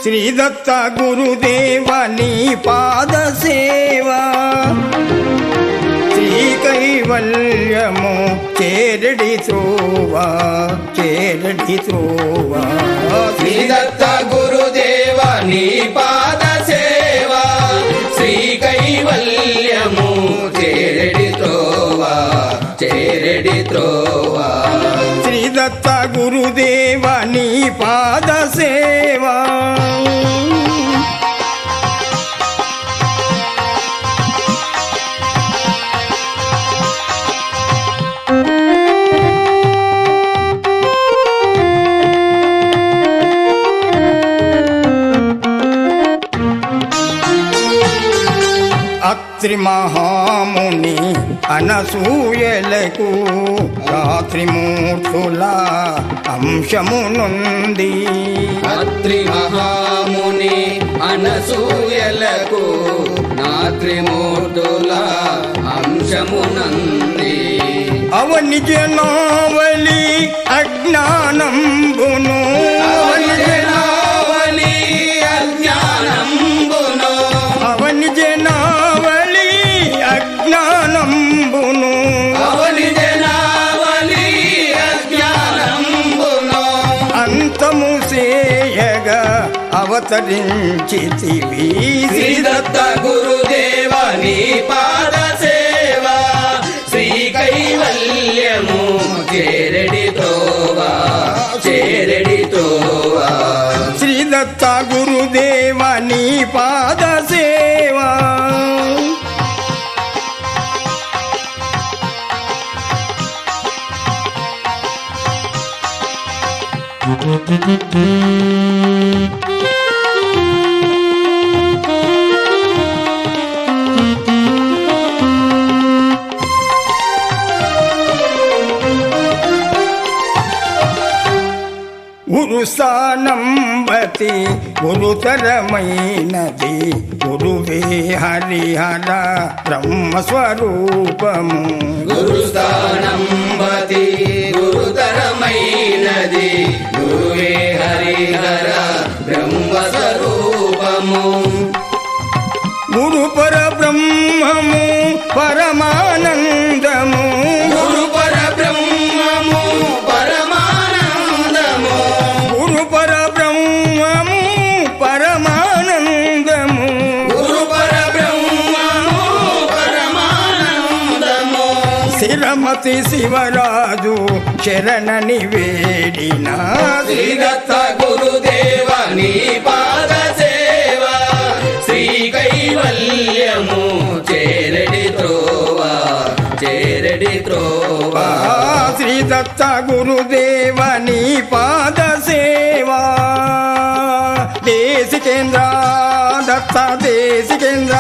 శ్రీ దత్త గురుదేవ నీ పాద సేవా శ్రీ కైవల్యము చేరడి త్రోవా చేరడి త్రోవా శ్రీ దత్త గురుదేవ నీ పాద సేవా శ్రీ కైవల్యము చేరడి త్రోవా చేరడి త్రోవా శ్రీ దత్త గురుదేవ నీ పాద సేవా అత్రి మహాముని అనసూయలకు రాత్రిమూర్తుల అంశమునుంది అత్రి మహాముని అనసూయలకు రాత్రిమూర్తుల అంశమునంది అవని జనావళి అజ్ఞానంబును అవని జనావళి అజ్ఞానంబును అవని జనావళి అజ్ఞానంబును అవని జనావళి అజ్ఞానంబును అంతము సేయగా అవతరించితివి శ్రీ దత్త గురుదేవ నీ పాద సేవా శ్రీ కైవల్యము చేరడి త్రోవా చేరడి త్రోవా శ్రీ దత్త గురుదేవ నీ పాద సేవా గురుస్థానంబతి గురుతరమైనది గురువే హరిహర బ్రహ్మస్వరూపము గురుస్థానం బతి గురుతరమైనది గురువే హరిహర బ్రహ్మస్వరూపము గురు పర బ్రహ్మము పరమానందము గురు పర బ్రహ్మము పరమానందము గురు పర బ్రహ్మము పరమానందము గురు పర బ్రహ్మము పరమానందము స్థిరమతి శివరాజు శరణని వేడిన శ్రీ దత్త గురుదేవ నీ పాద సేవా శ్రీ కైవల్యము చేరడి త్రోవా చేరడి త్రోవా శ్రీ దత్త గురుదేవ నీ పాద సేవా దేశికేంద్ర దత్త దేశికేంద్ర